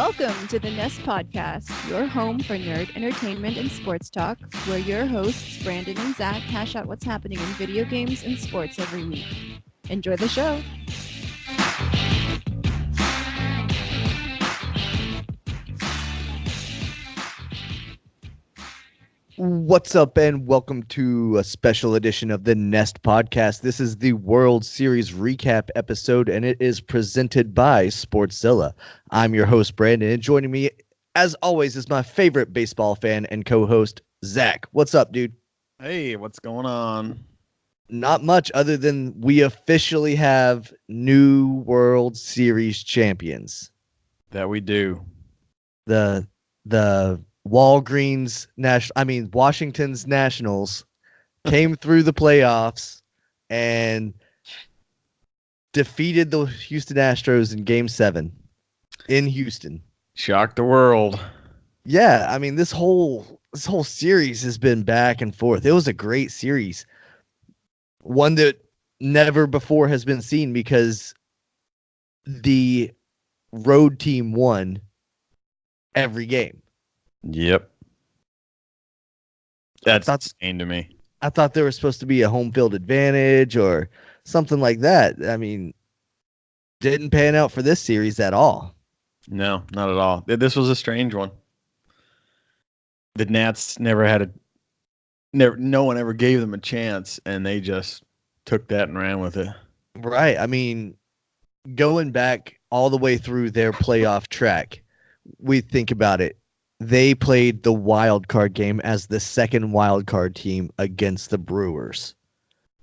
Welcome to the Nest Podcast, your home for nerd entertainment and sports talk, where your hosts, Brandon and Zach, hash out what's happening in video games and sports every week. Enjoy the show. What's up, and welcome to a special edition of the Nest Podcast. This is the World Series recap episode, and it is presented by Sportszilla. I'm your host, Brandon, and joining me, as always, is my favorite baseball fan and co-host, Zach. What's up, dude? Hey, what's going on? Not much other than we officially have new World Series champions. That we do. The Washington's Nationals came through the playoffs and defeated the Houston Astros in Game 7 in Houston. Shocked the world. Yeah, I mean this whole series has been back and forth. It was a great series. One that never before has been seen because the road team won every game. Yep. That's insane to me. I thought there was supposed to be a home field advantage or something like that. I mean, didn't pan out for this series at all. No, not at all. This was a strange one. The Nats no one ever gave them a chance, and they just took that and ran with it. Right. I mean, going back all the way through their playoff track, we think about it. They played the wild card game as the second wild card team against the Brewers.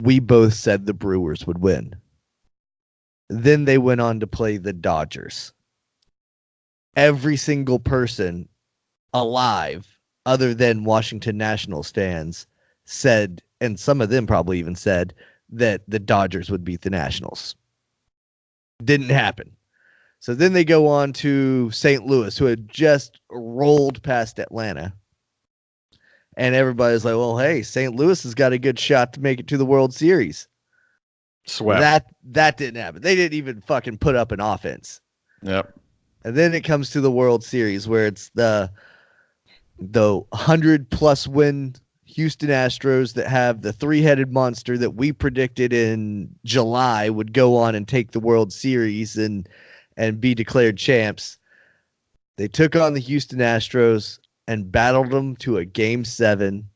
We both said the Brewers would win. Then they went on to play the Dodgers. Every single person alive, other than Washington Nationals fans, said, and some of them probably even said, that the Dodgers would beat the Nationals. Didn't happen. So then they go on to St. Louis, who had just rolled past Atlanta. And everybody's like, well, hey, St. Louis has got a good shot to make it to the World Series. Swept. That didn't happen. They didn't even fucking put up an offense. Yep. And then it comes to the World Series where it's the 100-plus win Houston Astros that have the three-headed monster that we predicted in July would go on and take the World Series and be declared champs. They took on the Houston Astros and battled them to a Game 7.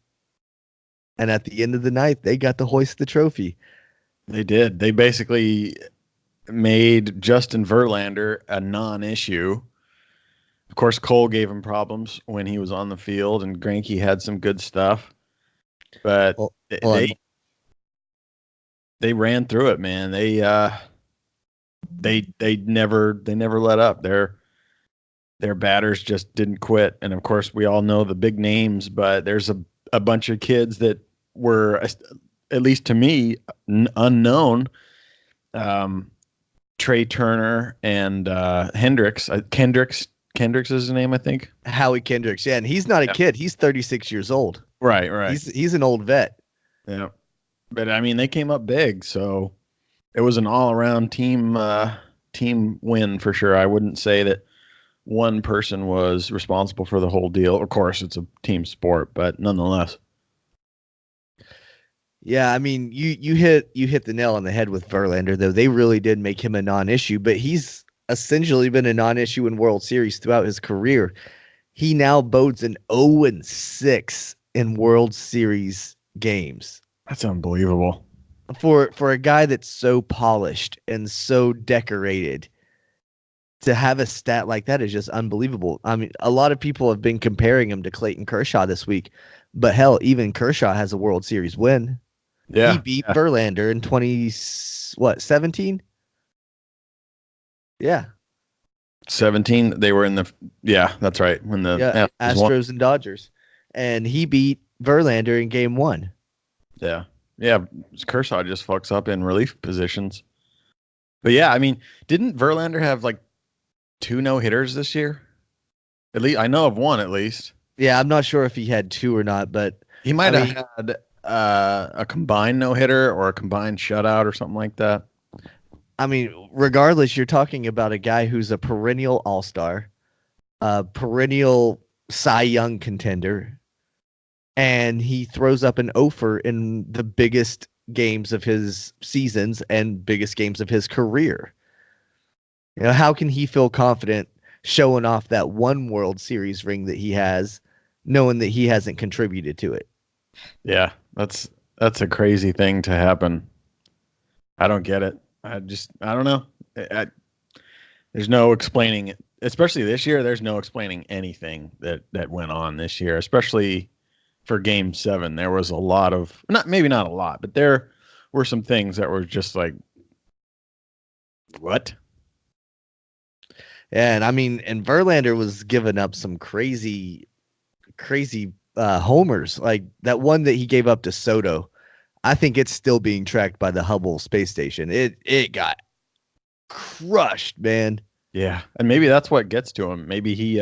And at the end of the night, they got to hoist the trophy. They did. They basically made Justin Verlander a non-issue. Of course, Cole gave him problems when he was on the field, and Greinke had some good stuff. But they ran through it, man. They never let up. Their batters just didn't quit. And of course, we all know the big names, but there's a bunch of kids that were, at least to me, unknown. Trey Turner and Hendricks. Kendricks is his name, I think. Howie Kendricks, yeah, and he's not a kid. He's 36 years old. Right. He's an old vet. Yeah, but I mean, they came up big, so it was an all-around team win for sure. I wouldn't say that one person was responsible for the whole deal. Of course, it's a team sport, but nonetheless. Yeah, I mean, you hit the nail on the head with Verlander, though. They really did make him a non-issue, but he's essentially been a non-issue in World Series throughout his career. He now bodes an 0-6 in World Series games. That's unbelievable. For a guy that's so polished and so decorated, to have a stat like that is just unbelievable. I mean, a lot of people have been comparing him to Clayton Kershaw this week, but hell, even Kershaw has a World Series win. Yeah, he beat Verlander in 17? Yeah. 17. They were in the that's right. When the Astros and Dodgers. And he beat Verlander in Game 1. Yeah. Yeah, Kershaw just fucks up in relief positions. But yeah, I mean, didn't Verlander have like 2 no-hitters this year? At least I know of one at least. Yeah, I'm not sure if he had 2 or not, but he might have had a combined no-hitter or a combined shutout or something like that. I mean, regardless, you're talking about a guy who's a perennial all-star, a perennial Cy Young contender, and he throws up an offer in the biggest games of his seasons and biggest games of his career. You know, how can he feel confident showing off that one World Series ring that he has, knowing that he hasn't contributed to it? Yeah, that's a crazy thing to happen. I don't get it. I don't know. There's no explaining it, especially this year. There's no explaining anything that went on this year, especially for Game 7. There was a lot of maybe not a lot, but there were some things that were just like, what? And I mean, and Verlander was giving up some crazy homers, like that one that he gave up to Soto. I think it's still being tracked by the Hubble space station. It got crushed, man. Yeah, and maybe that's what gets to him. Maybe he,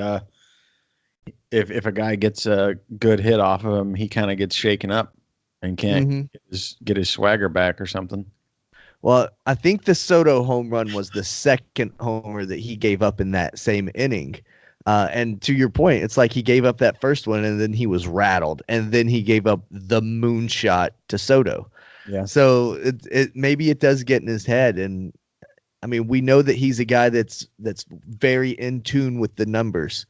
if a guy gets a good hit off of him, he kind of gets shaken up and can't get his swagger back or something. Well, I think the Soto home run was the second homer that he gave up in that same inning. And to your point, it's like he gave up that first one and then he was rattled, and then he gave up the moonshot to Soto. Yeah. So it maybe it does get in his head, and I mean, we know that he's a guy that's very in tune with the numbers.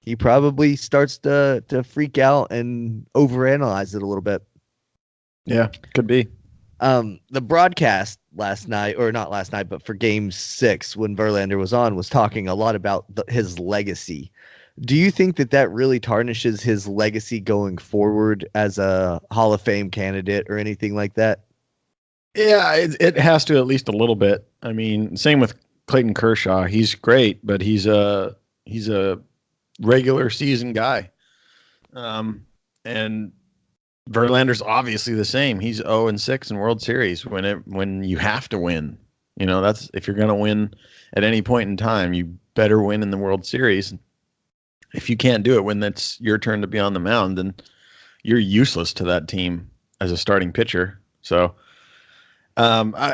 He probably starts to freak out and overanalyze it a little bit. Yeah, could be. The broadcast last night, or not last night, but for Game 6 when Verlander was on, was talking a lot about his legacy. Do you think that really tarnishes his legacy going forward as a Hall of Fame candidate or anything like that? Yeah, it has to at least a little bit. I mean, same with Clayton Kershaw. He's great, but he's a regular season guy. And Verlander's obviously the same. He's 0-6 in World Series when you have to win. You know, that's if you're going to win at any point in time, you better win in the World Series. If you can't do it when that's your turn to be on the mound, then you're useless to that team as a starting pitcher. So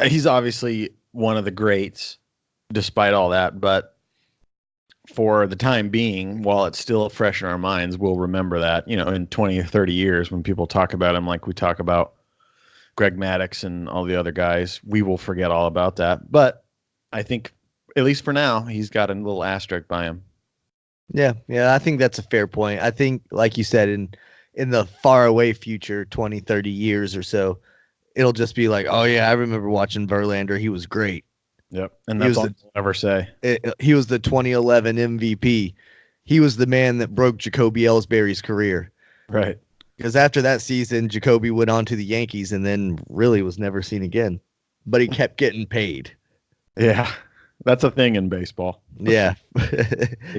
he's obviously one of the greats despite all that, but for the time being, while it's still fresh in our minds, we'll remember that, you know, in 20 or 30 years when people talk about him like we talk about Greg Maddux and all the other guys, we will forget all about that. But I think, at least for now, he's got a little asterisk by him. Yeah, I think that's a fair point. I think, like you said, in the far away future, 20, 30 years or so, it'll just be like, oh, yeah, I remember watching Verlander. He was great. Yep, and that's all I'll ever say. He was the 2011 MVP. He was the man that broke Jacoby Ellsbury's career. Right. Because after that season, Jacoby went on to the Yankees and then really was never seen again. But he kept getting paid. Yeah, that's a thing in baseball. Yeah.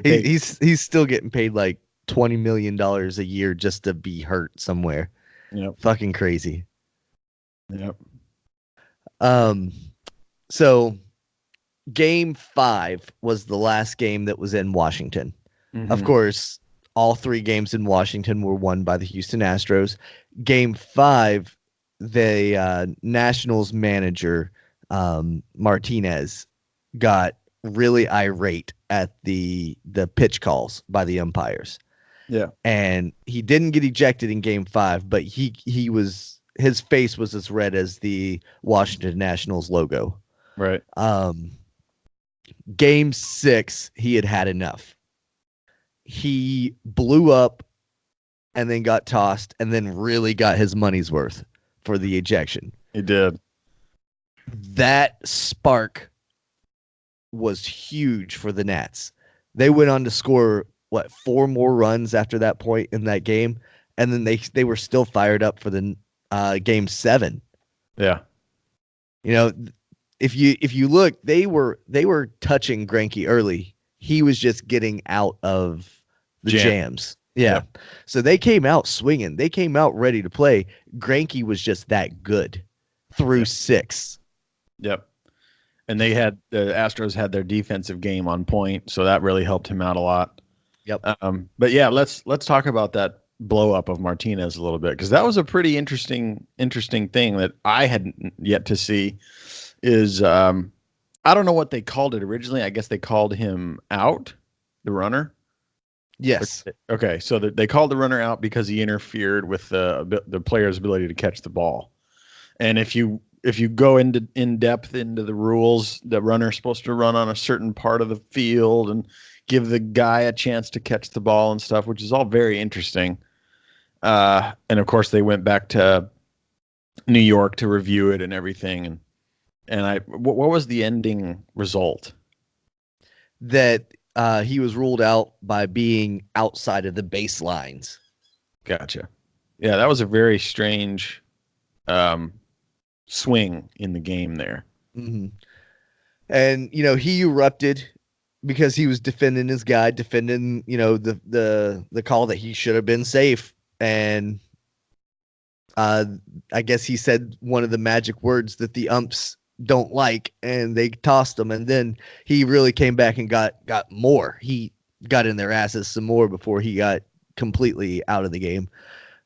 he's still getting paid like $20 million a year just to be hurt somewhere. Yep. Fucking crazy. Yep. So Game 5 was the last game that was in Washington. Mm-hmm. Of course, all 3 games in Washington were won by the Houston Astros. Game 5, the Nationals manager, Martinez, got really irate at the pitch calls by the umpires. Yeah. And he didn't get ejected in Game 5, but his face was as red as the Washington Nationals logo. Right. Game 6, he had enough. He blew up and then got tossed and then really got his money's worth for the ejection. He did. That spark was huge for the Nats. They went on to score, 4 more runs after that point in that game, and then they were still fired up for the Game 7. Yeah. You know, if you look, they were touching Greinke early. He was just getting out of the jams. Yeah. Yep. So they came out swinging. They came out ready to play. Greinke was just that good through 6. Yep. And the Astros had their defensive game on point, so that really helped him out a lot. Yep. But yeah, let's talk about that blow up of Martinez a little bit, because that was a pretty interesting thing that I hadn't yet to see. Is I don't know what they called it originally. I guess they called him out, the runner? Yes. Okay, so they called the runner out because he interfered with the player's ability to catch the ball. And if you go in depth into the rules, the runner's supposed to run on a certain part of the field and give the guy a chance to catch the ball and stuff, which is all very interesting. And of course, they went back to New York to review it and everything. And what was the ending result? That he was ruled out by being outside of the baselines. Gotcha. Yeah, that was a very strange swing in the game there. Mm-hmm. And he erupted because he was defending his guy, defending the call that he should have been safe. And I guess he said one of the magic words that the umps don't like, and they tossed him. And then he really came back and got more. He got in their asses some more before he got completely out of the game.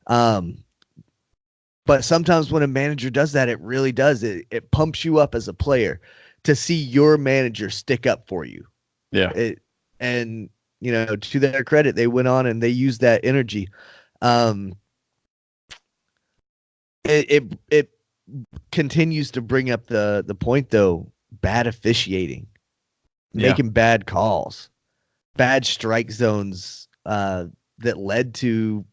But sometimes when a manager does that, it really does. It pumps you up as a player to see your manager stick up for you. Yeah. And to their credit, they went on and they used that energy. It continues to bring up the point, though. Bad officiating, making bad calls, bad strike zones that led to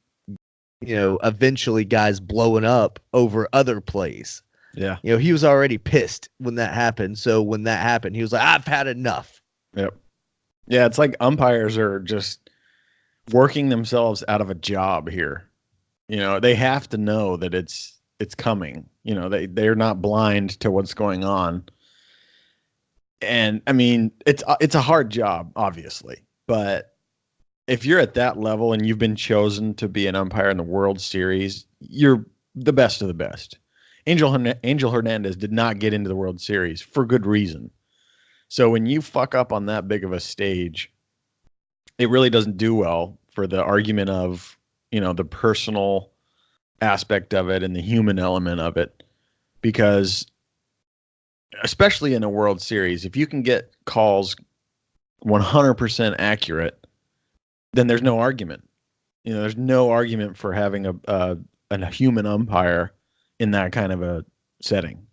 eventually guys blowing up over other plays. Yeah. He was already pissed when that happened. So when that happened, he was like, I've had enough. Yep. Yeah, it's like umpires are just working themselves out of a job here. They have to know that it's coming. They're not blind to what's going on. And I mean, it's a hard job, obviously, but if you're at that level and you've been chosen to be an umpire in the World Series, you're the best of the best. Angel Hernandez did not get into the World Series for good reason. So when you fuck up on that big of a stage, it really doesn't do well for the argument of, the personal aspect of it and the human element of it. Because especially in a World Series, if you can get calls 100% accurate, then there's no argument. There's no argument for having a human umpire in that kind of a setting.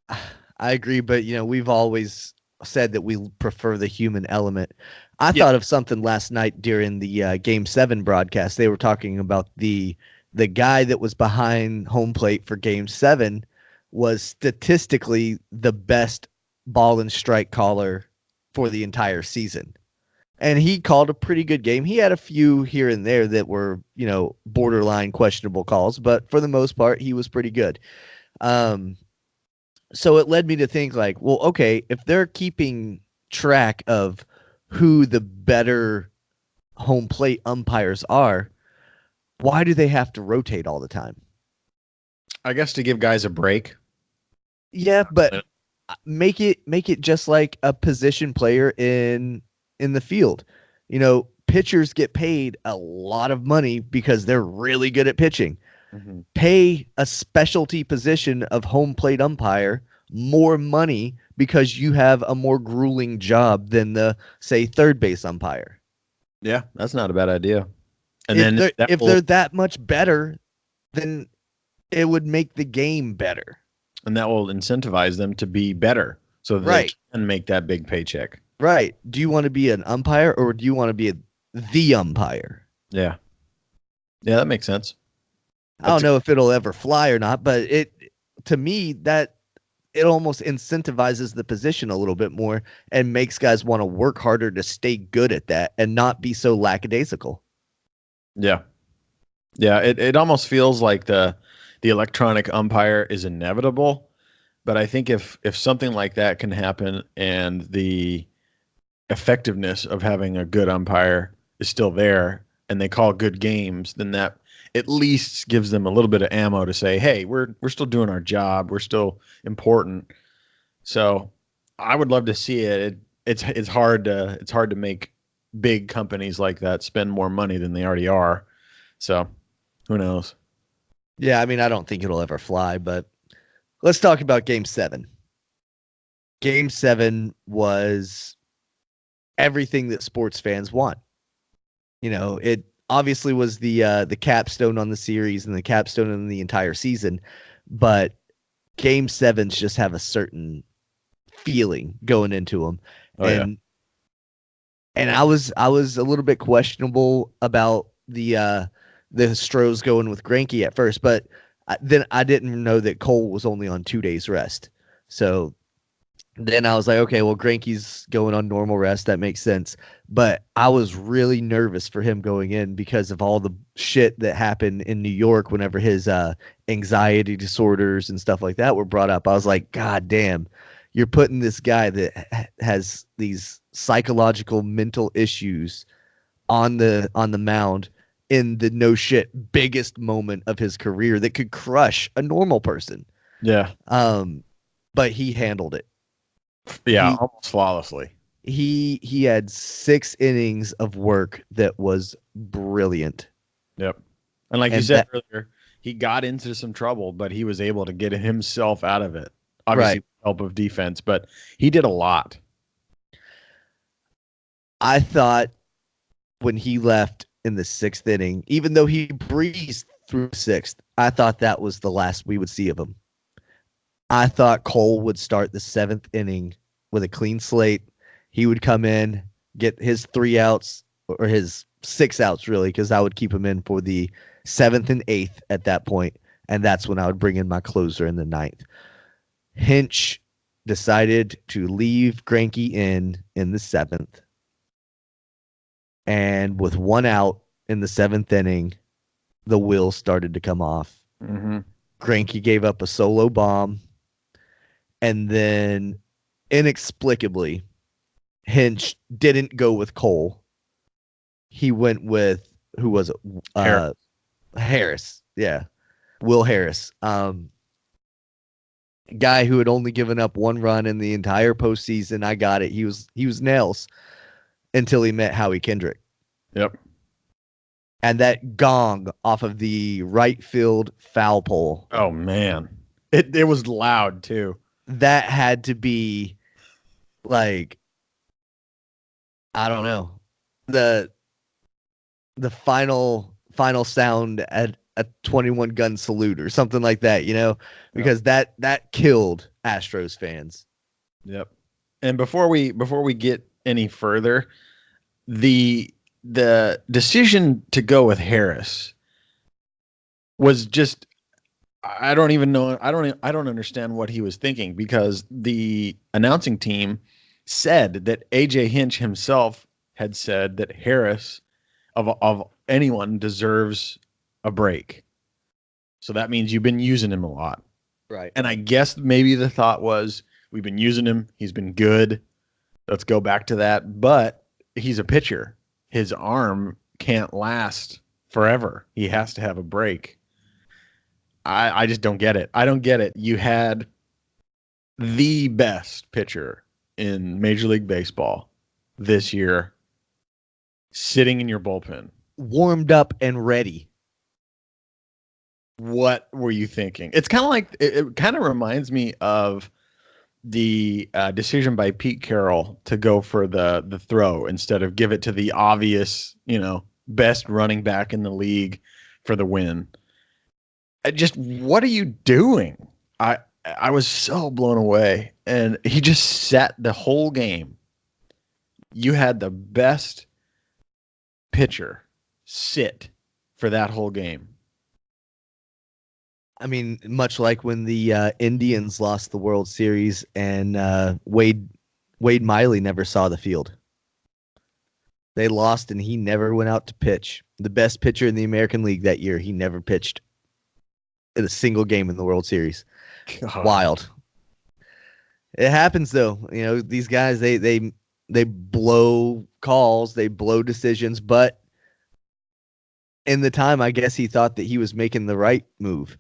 I agree, but we've always said that we prefer the human element. I thought of something last night during the Game 7 broadcast. They were talking about the guy that was behind home plate for Game 7 was statistically the best ball and strike caller for the entire season. And he called a pretty good game. He had a few here and there that were, borderline questionable calls, but for the most part, he was pretty good. So it led me to think like, well, okay, if they're keeping track of who the better home plate umpires are, why do they have to rotate all the time? I guess to give guys a break. Yeah, but make it just like a position player in the field. Pitchers get paid a lot of money because they're really good at pitching. Mm-hmm. Pay a specialty position of home plate umpire more money because you have a more grueling job than the, say, third base umpire. Yeah, that's not a bad idea. And if they're that much better, then it would make the game better. And that will incentivize them to be better so that they can make that big paycheck. Right. Do you want to be an umpire or do you want to be the umpire? Yeah. Yeah, that makes sense. I don't know if it'll ever fly or not, but to me, that it almost incentivizes the position a little bit more and makes guys want to work harder to stay good at that and not be so lackadaisical. Yeah. Yeah, it almost feels like the electronic umpire is inevitable, but I think if something like that can happen and the effectiveness of having a good umpire is still there and they call good games, then that at least gives them a little bit of ammo to say, hey, we're still doing our job. We're still important. So I would love to see it. It's hard to make big companies like that spend more money than they already are. So who knows? Yeah, I mean, I don't think it'll ever fly, but let's talk about Game 7. Game 7 was everything that sports fans want. It obviously was the capstone on the series and the capstone on the entire season, but Game Sevens just have a certain feeling going into them, and I was a little bit questionable about the Stros going with Greinke at first, but then I didn't know that Cole was only on 2 days rest, so then I was like, okay, well, Greinke's going on normal rest. That makes sense. But I was really nervous for him going in because of all the shit that happened in New York whenever his anxiety disorders and stuff like that were brought up. I was like, God damn, you're putting this guy that has these psychological mental issues on the mound in the no shit biggest moment of his career that could crush a normal person. Yeah. But he handled it. Yeah, almost flawlessly. He had 6 innings of work that was brilliant. Yep. And like you said earlier, he got into some trouble, but he was able to get himself out of it. Obviously, with help of defense, but he did a lot. I thought when he left in the 6th inning, even though he breezed through 6th, I thought that was the last we would see of him. I thought Cole would start the 7th inning with a clean slate. He would come in, get his 3 outs, or his 6 outs, really, because I would keep him in for the 7th and 8th at that point, and that's when I would bring in my closer in the 9th. Hinch decided to leave Greinke in the 7th, and with 1 out in the 7th inning, the wheels started to come off. Mm-hmm. Greinke gave up a solo bomb. And then, inexplicably, Hinch didn't go with Cole. He went with, who was it? Harris. Yeah. Will Harris. Guy who had only given up 1 run in the entire postseason. I got it. He was nails until he met Howie Kendrick. Yep. And that gong off of the right field foul pole. Oh, man. It was loud, too. That had to be like, I don't know, the final sound at a 21 gun salute or something like that, because that killed Astros fans. Yep. And before we get any further, the decision to go with Harris was just, I don't even know. I don't understand what he was thinking, because the announcing team said that AJ Hinch himself had said that Harris of anyone deserves a break. So that means you've been using him a lot. Right. And I guess maybe the thought was, we've been using him. He's been good. Let's go back to that. But he's a pitcher. His arm can't last forever. He has to have a break. I just don't get it. I don't get it. You had the best pitcher in Major League Baseball this year sitting in your bullpen. Warmed up and ready. What were you thinking? It's kind of like, it kind of reminds me of the decision by Pete Carroll to go for the throw instead of give it to the obvious, best running back in the league for the win. Just, what are you doing? I was so blown away, and he just sat the whole game. You had the best pitcher sit for that whole game. I mean, much like when the Indians lost the World Series and Wade Miley never saw the field. They lost, and he never went out to pitch. The best pitcher in the American League that year, he never pitched in a single game in the World Series. God. Wild. It happens, though. These guys, they blow calls, they blow decisions, but in the time, I guess he thought that he was making the right move.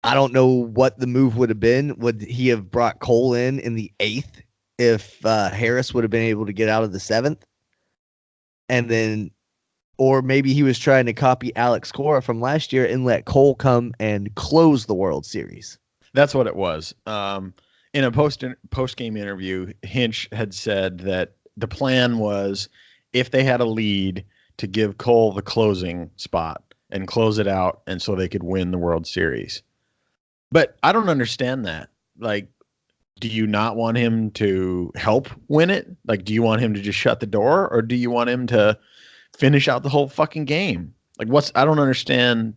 I don't know what the move would have been. Would he have brought Cole in the 8th if Harris would have been able to get out of the 7th? And then, or maybe he was trying to copy Alex Cora from last year and let Cole come and close the World Series. That's what it was. In a post-game interview, Hinch had said that the plan was, if they had a lead, to give Cole the closing spot and close it out, and so they could win the World Series. But I don't understand that. Like, do you not want him to help win it? Like, do you want him to just shut the door, or do you want him to finish out the whole fucking game? Like, I don't understand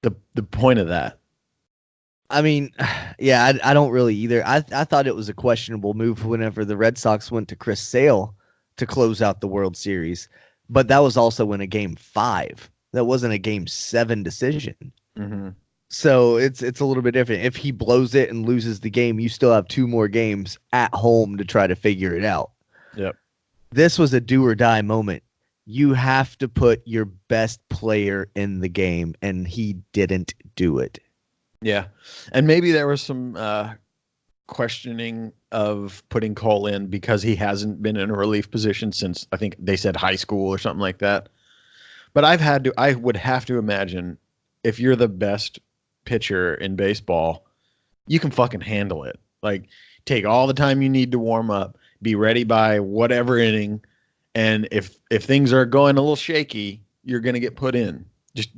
the point of that. I mean, yeah, I don't really either. I thought it was a questionable move whenever the Red Sox went to Chris Sale to close out the World Series, but that was also in a Game 5. That wasn't a Game 7 decision. Mm-hmm. So it's a little bit different. If he blows it and loses the game, you still have 2 more games at home to try to figure it out. Yep. This was a do or die moment. You have to put your best player in the game, and he didn't do it. Yeah. And maybe there was some questioning of putting Cole in because he hasn't been in a relief position since, I think they said, high school or something like that. But I would have to imagine, if you're the best pitcher in baseball, you can fucking handle it. Like, take all the time you need to warm up, be ready by whatever inning, and if things are going a little shaky, you're going to get put in. Just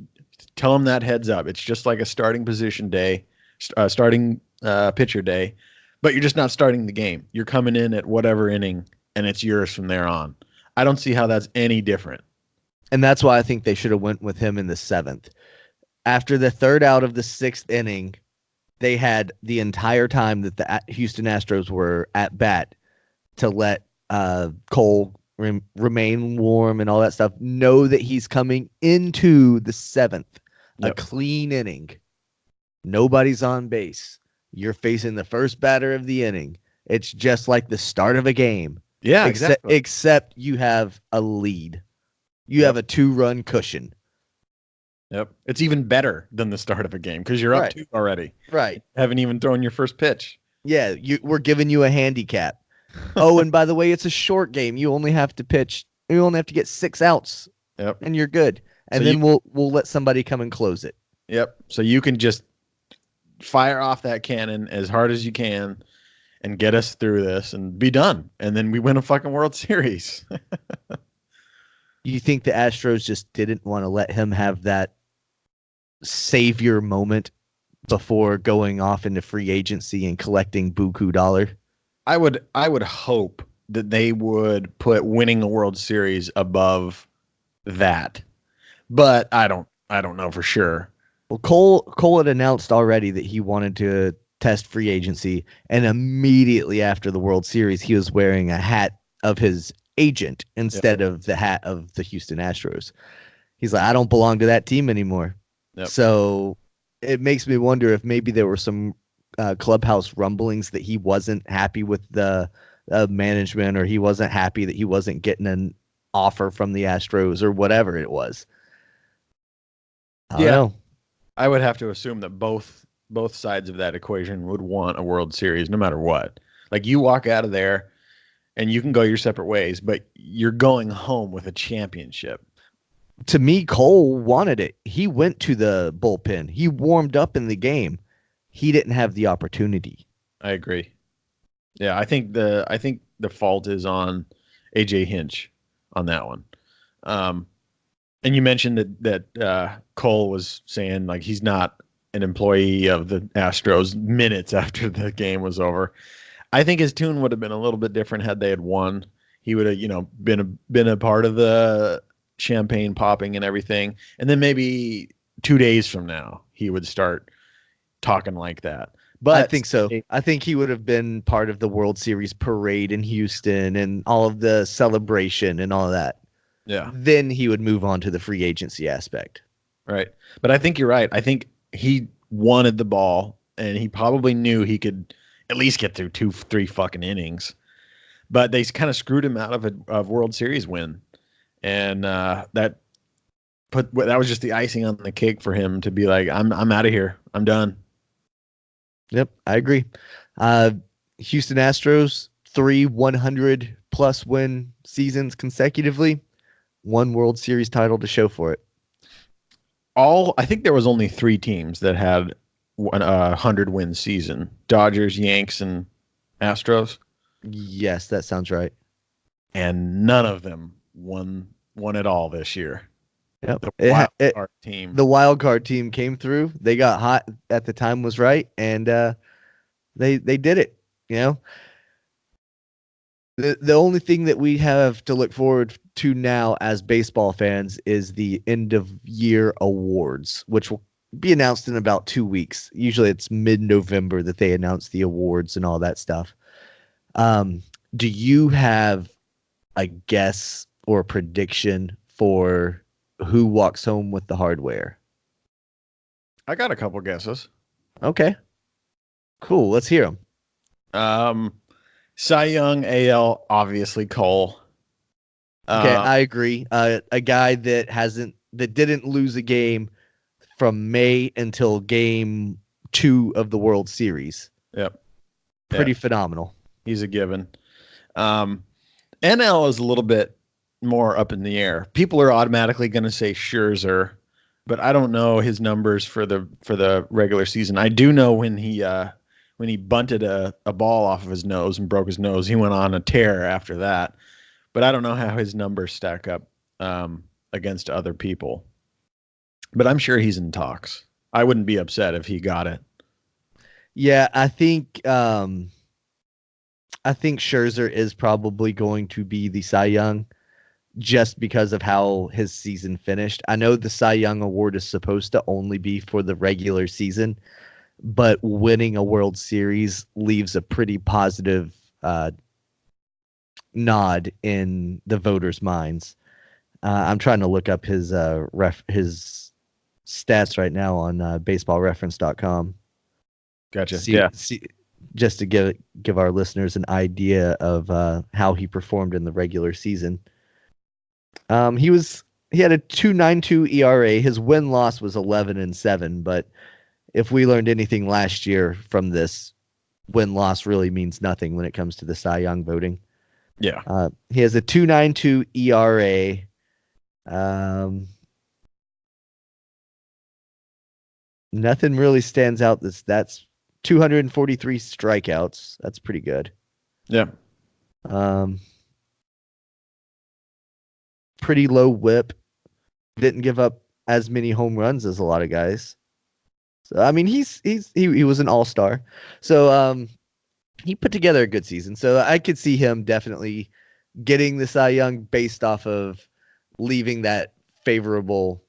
tell them that heads up. It's just like a starting position day, starting pitcher day, but you're just not starting the game. You're coming in at whatever inning, and it's yours from there on. I don't see how that's any different. And that's why I think they should have went with him in the 7th. After the 3rd out of the 6th inning, they had the entire time that the Houston Astros were at bat to let Cole remain warm and all that stuff. Know that he's coming into the 7th, a clean inning. Nobody's on base. You're facing the first batter of the inning. It's just like the start of a game. Yeah, exactly. Except you have a lead. You have a 2-run cushion. Yep. It's even better than the start of a game because you're up 2 already. Right. Haven't even thrown your first pitch. Yeah, we're giving you a handicap. Oh, and by the way, it's a short game. You only have to pitch. You only have to get 6 outs. Yep. And you're good. And so then we'll let somebody come and close it. Yep. So you can just fire off that cannon as hard as you can and get us through this and be done. And then we win a fucking World Series. You think the Astros just didn't want to let him have that savior moment before going off into free agency and collecting buku dollar? I would hope that they would put winning a World Series above that, but I don't know for sure. Well, Cole had announced already that he wanted to test free agency, and immediately after the World Series, he was wearing a hat of his agent instead of the hat of the Houston Astros. He's like, I don't belong to that team anymore. Yep. So it makes me wonder if maybe there were some clubhouse rumblings that he wasn't happy with the management, or he wasn't happy that he wasn't getting an offer from the Astros or whatever it was. I don't know. I would have to assume that both sides of that equation would want a World Series no matter what. Like, you walk out of there and you can go your separate ways, but you're going home with a championship. To me, Cole wanted it. He went to the bullpen. He warmed up in the game. He didn't have the opportunity. I agree. Yeah, I think the fault is on AJ Hinch on that one. And you mentioned that Cole was saying, like, he's not an employee of the Astros minutes after the game was over. I think his tune would have been a little bit different had they had won. He would have, been a part of the champagne popping and everything. And then maybe 2 days from now, he would start talking like that. But I think so. I think he would have been part of the World Series parade in Houston and all of the celebration and all of that. Yeah. Then he would move on to the free agency aspect. Right. But I think you're right. I think he wanted the ball, and he probably knew he could at least get through 2-3 fucking innings. But they kind of screwed him out of a World Series win. And that was just the icing on the cake for him to be like, I'm out of here. I'm done. Yep, I agree. Houston Astros, 3 100-plus win seasons consecutively. 1 World Series title to show for it. I think there was only 3 teams that had a 100-win season. Dodgers, Yanks, and Astros. Yes, that sounds right. and none of them won it all this year. Yep. The wild card team. The wild card team came through. They got hot at the time was right, and they did it. You know, the only thing that we have to look forward to now as baseball fans is the end of year awards, which will be announced in about 2 weeks. Usually it's mid-November that they announce the awards and all that stuff. Do you have a guess or prediction for who walks home with the hardware? I got a couple guesses. Okay. Cool. Let's hear them. Cy Young, AL, obviously Cole. Okay, I agree. A guy that didn't lose a game from May until game 2 of the World Series. Yep. Pretty phenomenal. He's a given. NL is a little bit more up in the air. People are automatically going to say Scherzer, but I don't know his numbers for the regular season. I do know when he bunted a ball off of his nose and broke his nose, he went on a tear after that. But I don't know how his numbers stack up against other people. But I'm sure he's in talks. I wouldn't be upset if he got it. Yeah, I think Scherzer is probably going to be the Cy Young just because of how his season finished. I know the Cy Young award is supposed to only be for the regular season, but winning a World Series leaves a pretty positive nod in the voters' minds. I'm trying to look up his stats right now on baseballreference.com. Gotcha. Just to give our listeners an idea of how he performed in the regular season. He had a 2.92 ERA. His win-loss was 11-7, but if we learned anything last year from this, win-loss really means nothing when it comes to the Cy Young voting. Yeah. He has a 2.92 ERA. Nothing really stands out. That's 243 strikeouts. That's pretty good. Yeah. Pretty low whip. Didn't give up as many home runs as a lot of guys. So I mean, he was an all-star. So he put together a good season. So I could see him definitely getting the Cy Young based off of leaving that favorable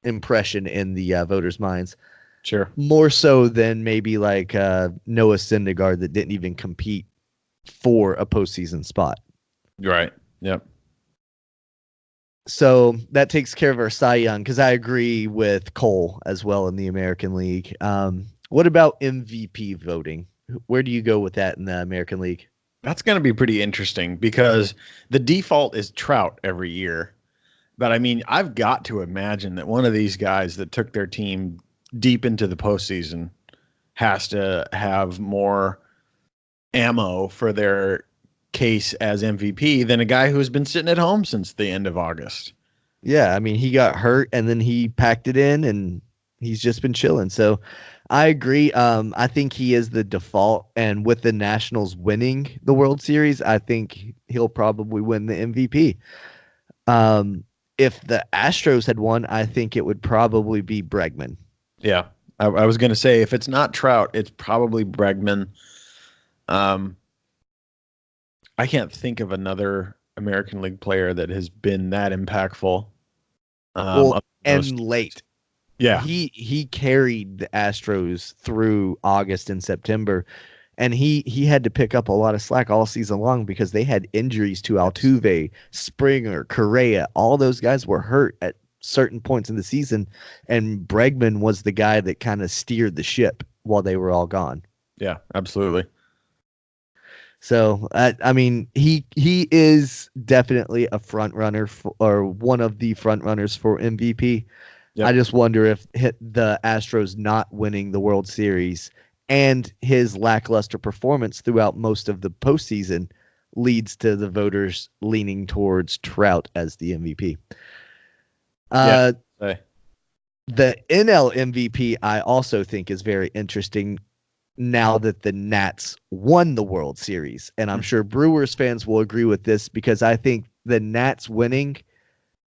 impression in the voters' minds. Sure. More so than maybe like Noah Syndergaard that didn't even compete for a postseason spot. Right. Yep. So that takes care of our Cy Young, because I agree with Cole as well in the American League. What about MVP voting? Where do you go with that in the American League? That's going to be pretty interesting because the default is Trout every year. But I mean, I've got to imagine that one of these guys that took their team deep into the postseason has to have more ammo for their case as MVP than a guy who's been sitting at home since the end of August. Yeah, I mean, he got hurt and then he packed it in and he's just been chilling. So I agree. I think he is the default. And with the Nationals winning the World Series, I think he'll probably win the MVP. If the Astros had won, I think it would probably be Bregman. Yeah, I was going to say, if it's not Trout, it's probably Bregman. I can't think of another American League player that has been that impactful. And late. Yeah. He carried the Astros through August and September, and he had to pick up a lot of slack all season long because they had injuries to Altuve, Springer, Correa. All those guys were hurt at certain points in the season, and Bregman was the guy that kind of steered the ship while they were all gone. Yeah, absolutely. So, I mean, he is definitely a front runner or one of the front runners for MVP. Yep. I just wonder if the Astros not winning the World Series and his lackluster performance throughout most of the postseason leads to the voters leaning towards Trout as the MVP. The NL MVP I also think is very interesting. now that the Nats won the World Series. And I'm sure Brewers fans will agree with this because I think the Nats winning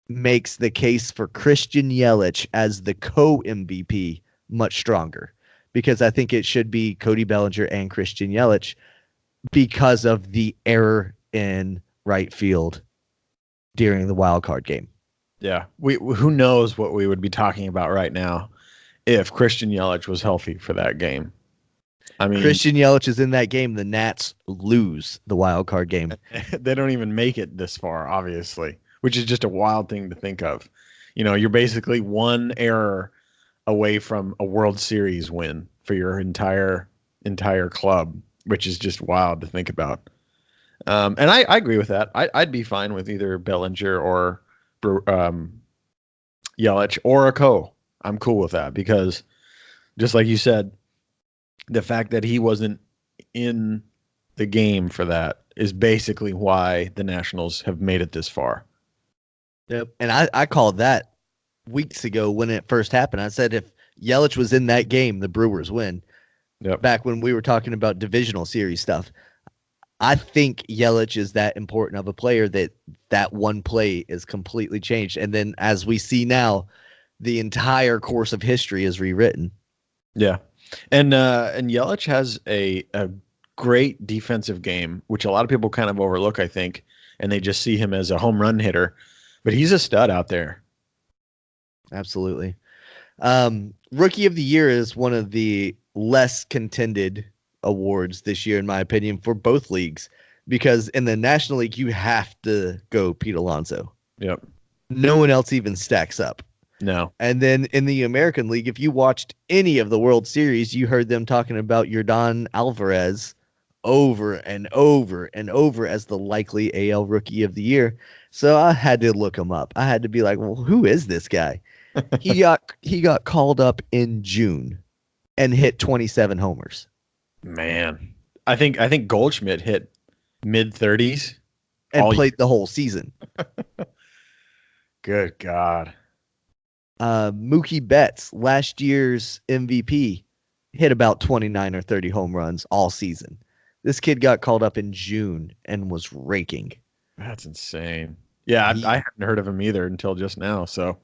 makes the case for Christian Yelich as the co-MVP much stronger, because I think it should be Cody Bellinger and Christian Yelich because of the error in right field during the wild card game. Yeah. Who knows what we would be talking about right now if Christian Yelich was healthy for that game. I mean, Christian Yelich is in that game, the Nats lose the wild card game. They don't even make it this far, obviously, which is just a wild thing to think of. You know, you're basically one error away from a World Series win for your entire club, which is just wild to think about. And I agree with that. I'd be fine with either Bellinger or Yelich or a co. I'm cool with that because, just like you said, the fact that he wasn't in the game for that is basically why the Nationals have made it this far. Yep. And I called that weeks ago when it first happened. I said if Yelich was in that game, the Brewers win. Yep. Back when we were talking about divisional series stuff. I think Yelich is that important of a player that one play is completely changed. And then as we see now, the entire course of history is rewritten. Yeah. And Yelich has a great defensive game, which a lot of people kind of overlook, I think, and they just see him as a home run hitter. But he's a stud out there. Absolutely. Rookie of the Year is one of the less contended awards this year, in my opinion, for both leagues, because in the National League, you have to go Pete Alonso. Yep. No one else even stacks up. No. And then in the American League, if you watched any of the World Series, you heard them talking about Yordan Alvarez over and over and over as the likely AL Rookie of the Year. So I had to look him up. I had to be like, well, who is this guy? He got called up in June and hit 27 homers. Man, I think Goldschmidt hit mid-30s and played the whole season. Good God. Mookie Betts, last year's MVP, hit about 29 or 30 home runs all season. This kid got called up in June and was raking. That's insane. Yeah, I hadn't heard of him either until just now. So,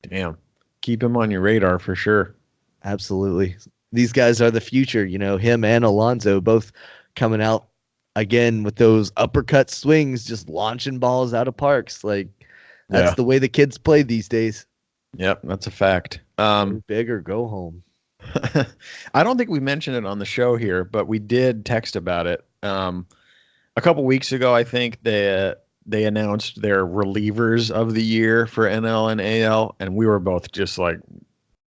damn, keep him on your radar for sure. Absolutely. These guys are the future, you know, him and Alonso both coming out again with those uppercut swings, just launching balls out of parks. Like, that's the way the kids play these days. Yep, that's a fact. Go big or go home. I don't think we mentioned it on the show here, but we did text about it. A couple weeks ago, I think they announced their relievers of the year for NL and AL, and we were both just like,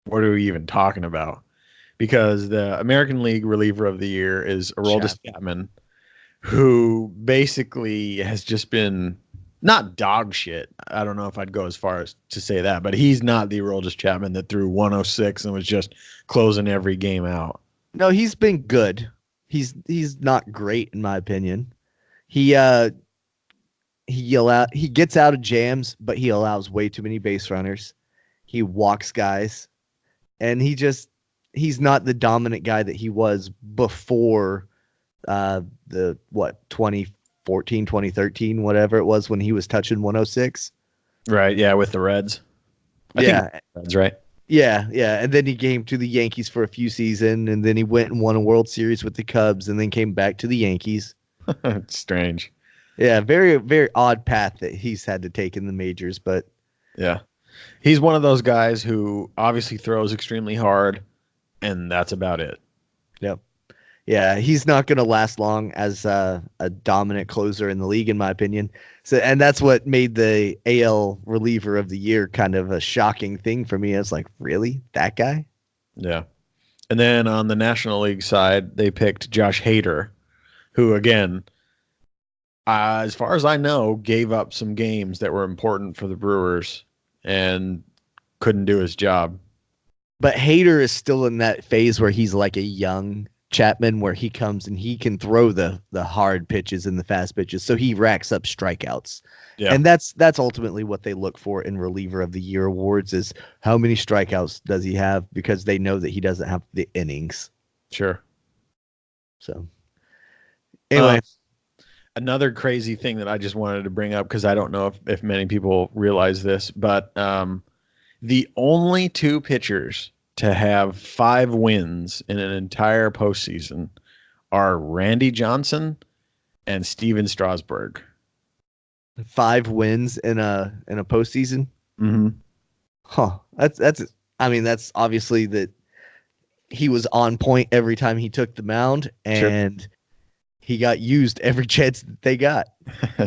what are we even talking about? Because the American League reliever of the year is Aroldis Chapman, who basically has just been not dog shit. I don't know if I'd go as far as to say that, but he's not the Aroldis Chapman that threw 106 and was just closing every game out. No, he's been good. He's not great in my opinion. He gets out of jams, but he allows way too many base runners. He walks guys, and he's not the dominant guy that he was before the 2014, 2013, whatever it was when he was touching 106. Right, yeah, with the Reds. I think Reds, right? Yeah. And then he came to the Yankees for a few seasons, and then he went and won a World Series with the Cubs, and then came back to the Yankees. It's strange. Yeah, very, very odd path that he's had to take in the majors, but yeah. He's one of those guys who obviously throws extremely hard, and that's about it. Yep. Yeah, he's not going to last long as a dominant closer in the league, in my opinion. So, and that's what made the AL reliever of the year kind of a shocking thing for me. I was like, really? That guy? Yeah. And then on the National League side, they picked Josh Hader, who, again, as far as I know, gave up some games that were important for the Brewers and couldn't do his job. But Hader is still in that phase where he's like a young Chapman, where he comes and he can throw the hard pitches and the fast pitches, so he racks up strikeouts. Yeah. And that's ultimately what they look for in reliever of the year awards, is how many strikeouts does he have, because they know that he doesn't have the innings. Sure. So anyway, another crazy thing that I just wanted to bring up, because I don't know if many people realize this, but the only two pitchers to have 5 wins in an entire postseason are Randy Johnson and Steven Strasburg. 5 wins in a postseason. Mm-hmm. Huh. That's. I mean, that's obviously that he was on point every time he took the mound, and he got used every chance that they got.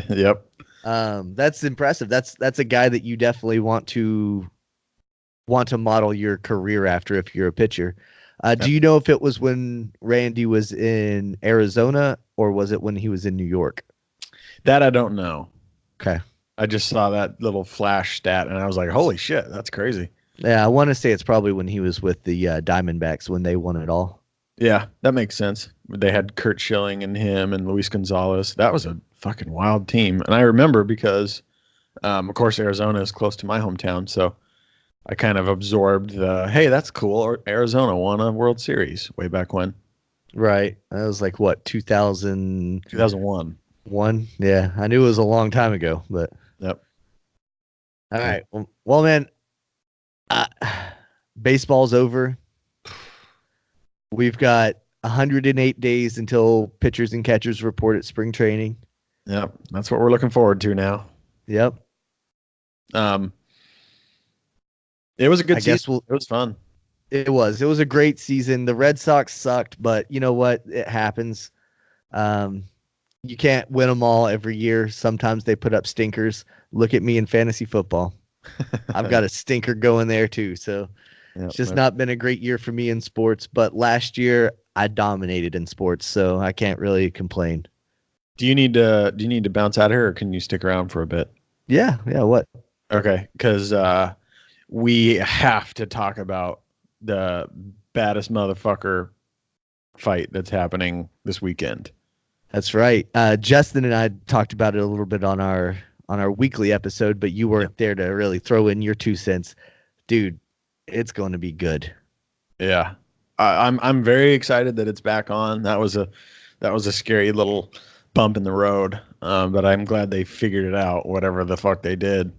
Yep. That's impressive. That's a guy that you definitely want to model your career after if you're a pitcher. Do you know if it was when Randy was in Arizona or was it when he was in New York? That I don't know. Okay. I just saw that little flash stat and I was like, holy shit, that's crazy. Yeah, I want to say it's probably when he was with the Diamondbacks when they won it all. Yeah, that makes sense. They had Kurt Schilling and him and Luis Gonzalez. That was a fucking wild team. And I remember because, of course, Arizona is close to my hometown. So I kind of absorbed the, hey, that's cool. Arizona won a World Series way back when. Right. That was like, what, 2001? Yeah, I knew it was a long time ago, but. Yep. All right. Well, man, baseball's over. We've got 108 days until pitchers and catchers report at spring training. Yep. That's what we're looking forward to now. Yep. It was a good season. It was fun. It was a great season. The Red Sox sucked, but you know what? It happens. You can't win them all every year. Sometimes they put up stinkers. Look at me in fantasy football. I've got a stinker going there too. So it's just not been a great year for me in sports, but last year I dominated in sports, so I can't really complain. Do you need to bounce out of here or can you stick around for a bit? Yeah. What? Okay. Cause, we have to talk about the baddest motherfucker fight that's happening this weekend. That's right. Justin and I talked about it a little bit on our weekly episode, but you weren't there to really throw in your 2 cents. Dude, it's going to be good. Yeah. I'm very excited that it's back on. That was a scary little bump in the road. But I'm glad they figured it out, whatever the fuck they did.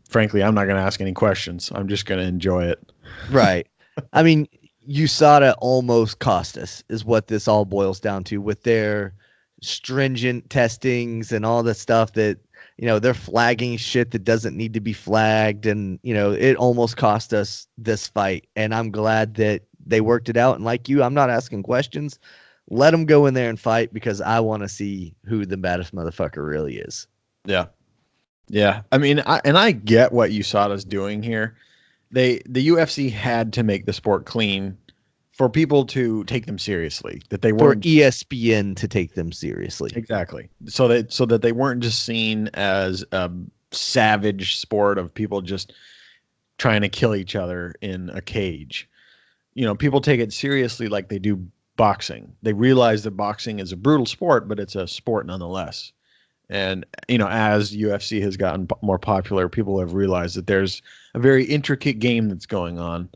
Frankly, I'm not going to ask any questions. I'm just going to enjoy it. Right. I mean, USADA almost cost us is what this all boils down to with their stringent testings and all the stuff that, they're flagging shit that doesn't need to be flagged. And, it almost cost us this fight. And I'm glad that they worked it out. And like you, I'm not asking questions. Let them go in there and fight because I want to see who the baddest motherfucker really is. Yeah. Yeah. I mean, I get what USADA's doing here. The UFC had to make the sport clean for people to take them seriously, that they weren't for ESPN to take them seriously. Exactly. So that they weren't just seen as a savage sport of people just trying to kill each other in a cage. People take it seriously like they do boxing. They realize that boxing is a brutal sport, but it's a sport nonetheless. And, as UFC has gotten more popular, people have realized that there's a very intricate game that's going on.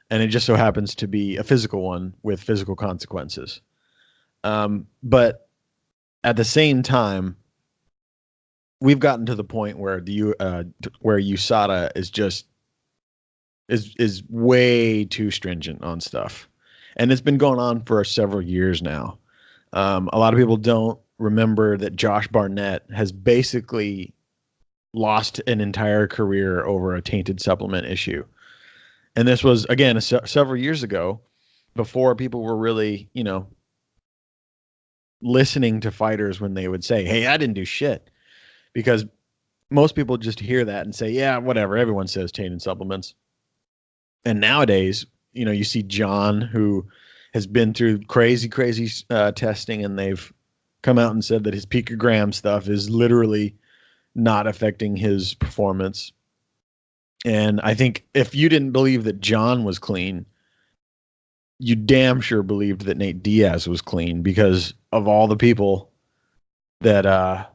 And it just so happens to be a physical one with physical consequences. But at the same time, we've gotten to the point where where USADA is way too stringent on stuff. And it's been going on for several years now. A lot of people don't remember that Josh Barnett has basically lost an entire career over a tainted supplement issue. And this was, again, several years ago, before people were really, listening to fighters when they would say, hey, I didn't do shit. Because most people just hear that and say, yeah, whatever. Everyone says tainted supplements. And nowadays, you see John, who has been through crazy testing, and they've come out and said that his picogram stuff is literally not affecting his performance. And I think if you didn't believe that John was clean, you damn sure believed that Nate Diaz was clean, because of all the people that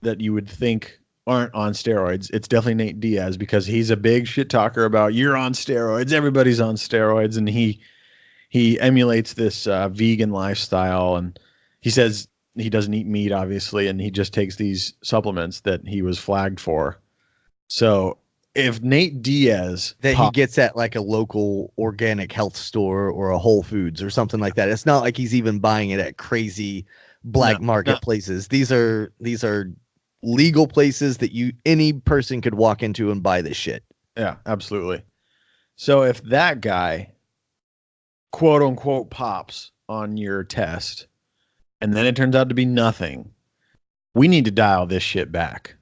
you would think aren't on steroids. It's definitely Nate Diaz, because he's a big shit talker about you're on steroids. Everybody's on steroids. And he he emulates this vegan lifestyle, and he says he doesn't eat meat, obviously, and he just takes these supplements that he was flagged for. So if Nate Diaz that he gets at like a local organic health store or a Whole Foods or something like that. It's not like he's even buying it at crazy black market places. These are legal places that any person could walk into and buy this shit. Yeah, absolutely. So if that guy, quote unquote, pops on your test, and then it turns out to be nothing, we need to dial this shit back.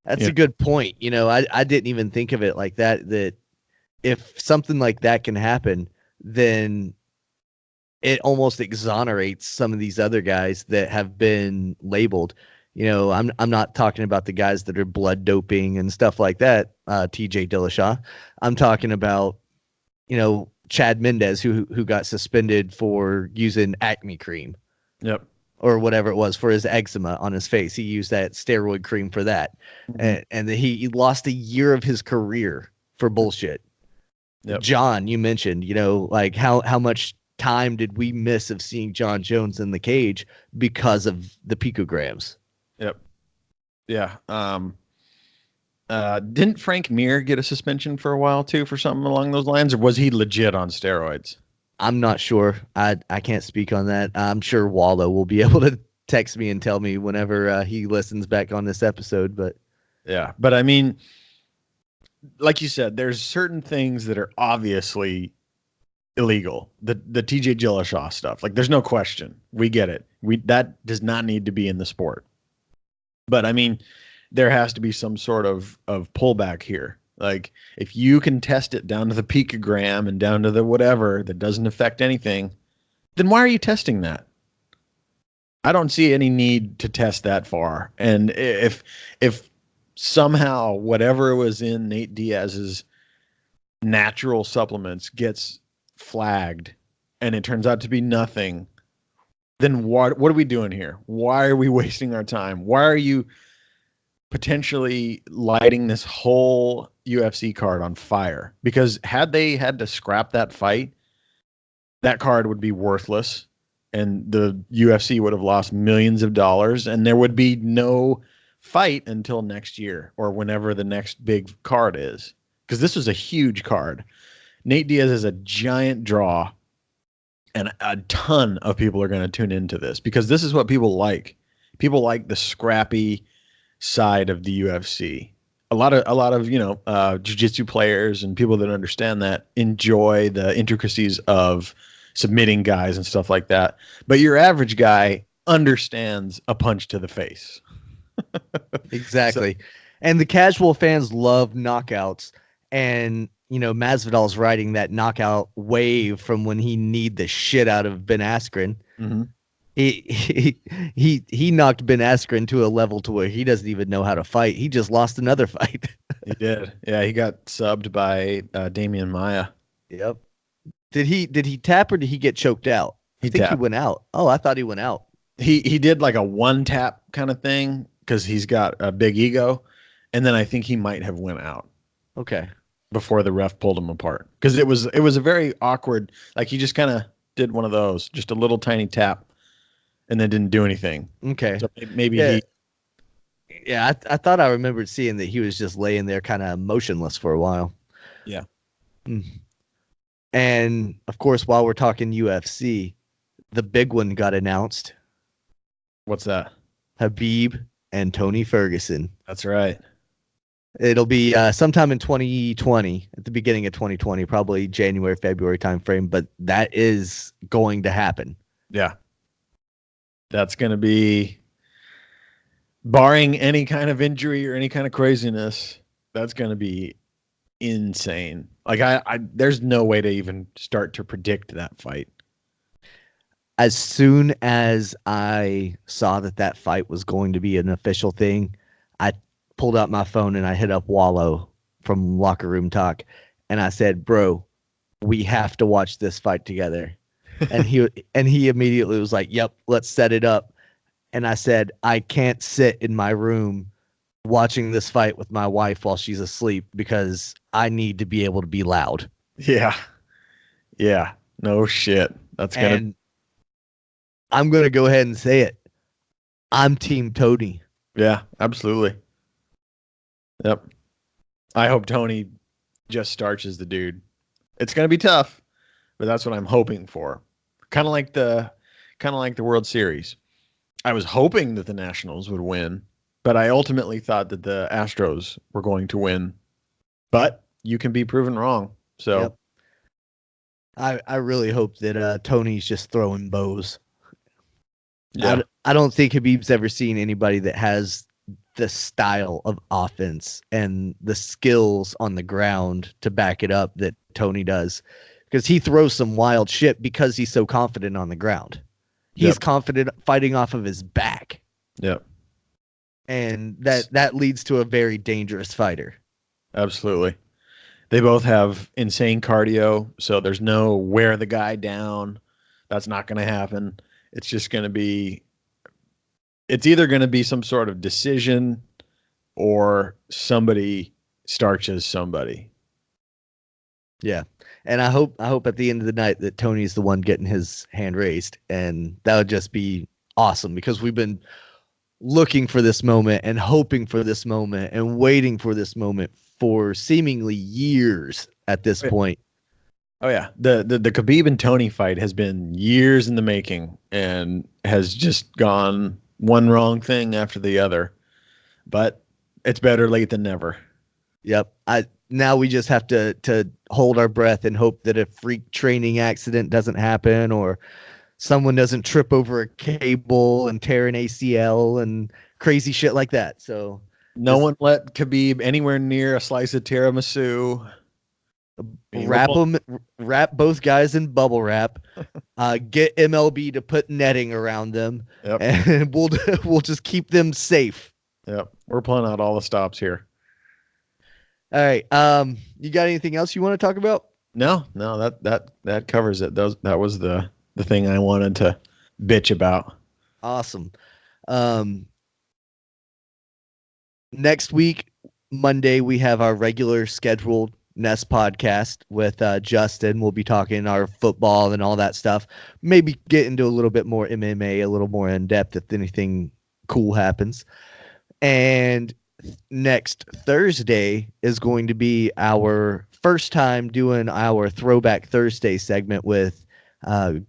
That's a good point. You know, I didn't even think of it like that, that if something like that can happen, then it almost exonerates some of these other guys that have been labeled. You know, I'm not talking about the guys that are blood doping and stuff like that, TJ Dillashaw. I'm talking about, you know, Chad Mendez, who got suspended for using Acme cream. Yep. Or whatever it was for his eczema on his face. He used that steroid cream for that. Mm-hmm. And he lost a year of his career for bullshit. Yep. John, you mentioned, you know, like how much time did we miss of seeing John Jones in the cage because of the picograms? Yep. Yeah. Didn't Frank Mir get a suspension for a while too for something along those lines, or was he legit on steroids? I'm not sure. I can't speak on that. I'm sure Wallow will be able to text me and tell me whenever he listens back on this episode. But yeah, but I mean, like you said, there's certain things that are obviously illegal. The TJ Dillashaw stuff, like there's no question. We get it. That does not need to be in the sport. But I mean, there has to be some sort of pullback here. Like, if you can test it down to the picogram and down to the whatever that doesn't affect anything, then why are you testing that? I don't see any need to test that far. And if somehow whatever was in Nate Diaz's natural supplements gets flagged and it turns out to be nothing, then what are we doing here? Why are we wasting our time? Why are you potentially lighting this whole UFC card on fire? Because had they had to scrap that fight, that card would be worthless and the UFC would have lost millions of dollars and there would be no fight until next year or whenever the next big card is. Because this was a huge card. Nate Diaz is a giant draw and a ton of people are going to tune into this because this is what people like. People like the scrappy side of the UFC. A lot of jiu-jitsu players and people that understand that enjoy the intricacies of submitting guys and stuff like that. But your average guy understands a punch to the face. Exactly. And the casual fans love knockouts. And, you know, Masvidal's riding that knockout wave from when he kneed the shit out of Ben Askren. Mm-hmm. He knocked Ben Askren to a level to where he doesn't even know how to fight. He just lost another fight. He did. Yeah, he got subbed by Damian Maia. Yep. Did he tap or did he get choked out? I think he went out. Oh, I thought he went out. He did like a one tap kind of thing because he's got a big ego, and then I think he might have went out. Okay. Before the ref pulled him apart, because it was a very awkward. Like he just kind of did one of those, just a little tiny tap. And then didn't do anything. Okay. So maybe I thought I remembered seeing that he was just laying there kind of motionless for a while. Yeah. And of course, while we're talking UFC, the big one got announced. What's that? Khabib and Tony Ferguson. That's right. It'll be sometime in 2020, at the beginning of 2020, probably January, February timeframe, but that is going to happen. Yeah. That's going to be, barring any kind of injury or any kind of craziness, that's going to be insane. Like there's no way to even start to predict that fight. As soon as I saw that fight was going to be an official thing, I pulled out my phone and I hit up Wallow from Locker Room Talk. And I said, bro, we have to watch this fight together. And he immediately was like, yep, let's set it up. And I said, I can't sit in my room watching this fight with my wife while she's asleep because I need to be able to be loud. Yeah. Yeah. No shit. That's gonna. And I'm gonna go ahead and say it. I'm Team Tony. Yeah, absolutely. Yep. I hope Tony just starches the dude. It's gonna be tough, but that's what I'm hoping for. Kind of like the World Series. I was hoping that the Nationals would win, but I ultimately thought that the Astros were going to win. But you can be proven wrong. So Yep. I really hope that Tony's just throwing bows. yeah, I don't think Habib's ever seen anybody that has the style of offense and the skills on the ground to back it up that Tony does. Because he throws some wild shit because he's so confident on the ground. He's confident fighting off of his back. Yep. And that leads to a very dangerous fighter. Absolutely. They both have insane cardio, so there's no wear the guy down. That's not going to happen. It's just going to be, it's either going to be some sort of decision or somebody starches somebody. Yeah. And I hope at the end of the night that Tony's the one getting his hand raised. And that would just be awesome because we've been looking for this moment and hoping for this moment and waiting for this moment for seemingly years at this point. Oh yeah. The Khabib and Tony fight has been years in the making and has just gone one wrong thing after the other. But it's better late than never. Yep. Now we just have to hold our breath and hope that a freak training accident doesn't happen or someone doesn't trip over a cable and tear an ACL and crazy shit like that. So no one let Khabib anywhere near a slice of tiramisu. Wrap both guys in bubble wrap. Get MLB to put netting around them, and we'll just keep them safe. Yep, we're pulling out all the stops here. All right. You got anything else you want to talk about? No, that covers it. That was the thing I wanted to bitch about. Awesome. Next week, Monday, we have our regular scheduled Nest podcast with Justin. We'll be talking our football and all that stuff. Maybe get into a little bit more MMA, a little more in depth if anything cool happens. And next Thursday is going to be our first time doing our Throwback Thursday segment with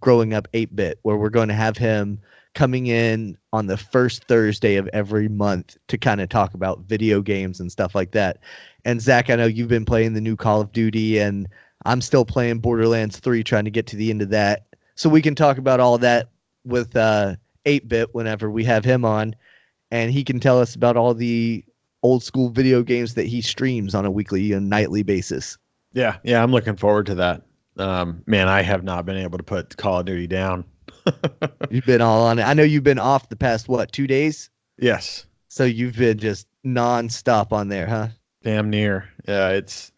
Growing Up 8-Bit, where we're going to have him coming in on the first Thursday of every month to kind of talk about video games and stuff like that. And Zach, I know you've been playing the new Call of Duty, and I'm still playing Borderlands 3, trying to get to the end of that. So we can talk about all that with 8-Bit whenever we have him on, and he can tell us about all the old school video games that he streams on a weekly and nightly basis. Yeah, I'm looking forward to that. Man, I have not been able to put Call of Duty down. You've been all on it. I know you've been off the past, 2 days? Yes. So you've been just nonstop on there, huh? Damn near. Yeah, it's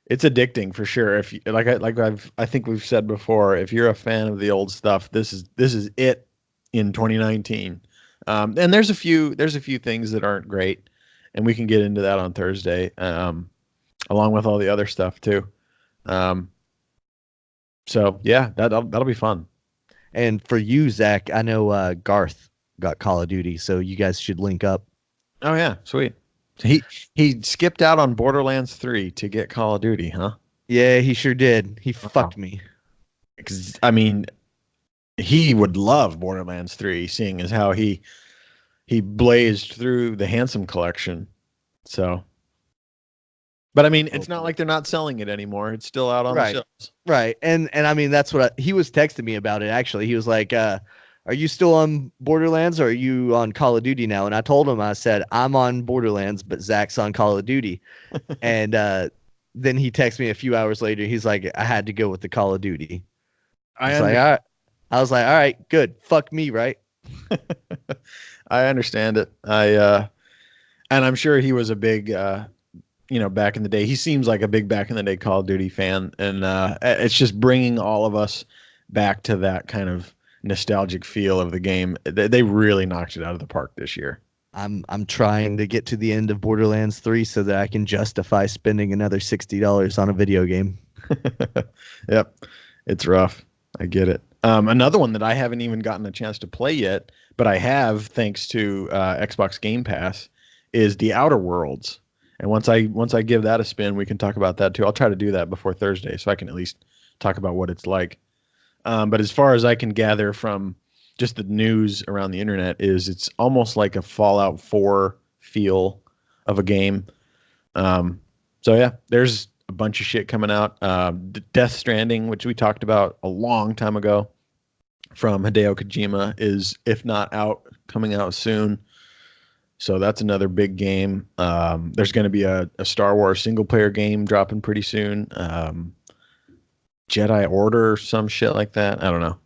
addicting for sure. If you, I think we've said before, if you're a fan of the old stuff, this is it in 2019. And there's a few things that aren't great, and we can get into that on Thursday, along with all the other stuff too. So yeah, that'll be fun. And for you, Zach, I know Garth got Call of Duty, so you guys should link up. Oh yeah, sweet. He skipped out on Borderlands 3 to get Call of Duty, huh? Yeah, he sure did. He fucked me. Because I mean, he would love Borderlands 3, seeing as how he blazed through the Handsome collection. So, but I mean, it's not like they're not selling it anymore. It's still out on the shelves. Right. And I mean, that's what he was texting me about it. Actually, he was like, are you still on Borderlands or are you on Call of Duty now? And I told him, I said, I'm on Borderlands, but Zach's on Call of Duty. And then he texted me a few hours later. He's like, I had to go with the Call of Duty. I was like, all right, good. Fuck me, right? I understand it. And I'm sure he was a big, back in the day. He seems like a big back in the day Call of Duty fan. And it's just bringing all of us back to that kind of nostalgic feel of the game. They really knocked it out of the park this year. I'm trying to get to the end of Borderlands 3 so that I can justify spending another $60 on a video game. Yep. It's rough. I get it. Another one that I haven't even gotten a chance to play yet, but I have thanks to Xbox Game Pass, is The Outer Worlds. And once I give that a spin, we can talk about that too. I'll try to do that before Thursday, so I can at least talk about what it's like. But as far as I can gather from just the news around the internet, is it's almost like a Fallout 4 feel of a game. So yeah, there's a bunch of shit coming out. Death Stranding, which we talked about a long time ago, from Hideo Kojima, is, if not out, coming out soon. So that's another big game. There's going to be a Star Wars single player game dropping pretty soon. Jedi Order or some shit like that. I don't know.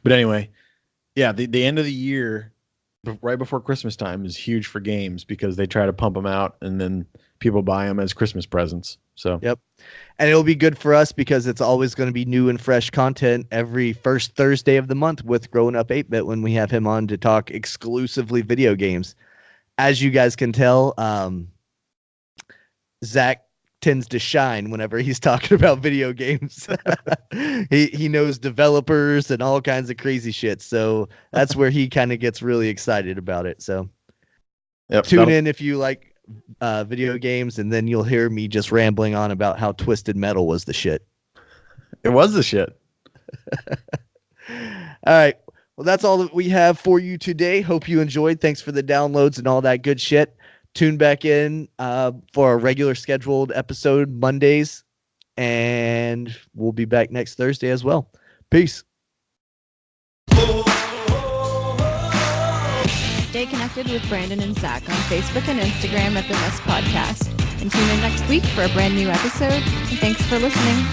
But anyway, yeah, the end of the year, right before Christmas time, is huge for games because they try to pump them out and then people buy them as Christmas presents. So Yep. And it'll be good for us because it's always going to be new and fresh content every first Thursday of the month with Growing Up 8-Bit when we have him on to talk exclusively video games. As you guys can tell, Zach tends to shine whenever he's talking about video games. he knows developers and all kinds of crazy shit. So that's where he kind of gets really excited about it. So tune in if you like video games, and then you'll hear me just rambling on about how Twisted Metal was the shit. It was the shit. All right. Well, that's all that we have for you today. Hope you enjoyed. Thanks for the downloads and all that good shit. Tune back in for a regular scheduled episode Mondays, and we'll be back next Thursday as well. Peace. Stay connected with Brandon and Zach on Facebook and Instagram at The Nest Podcast. And tune in next week for a brand new episode. And thanks for listening.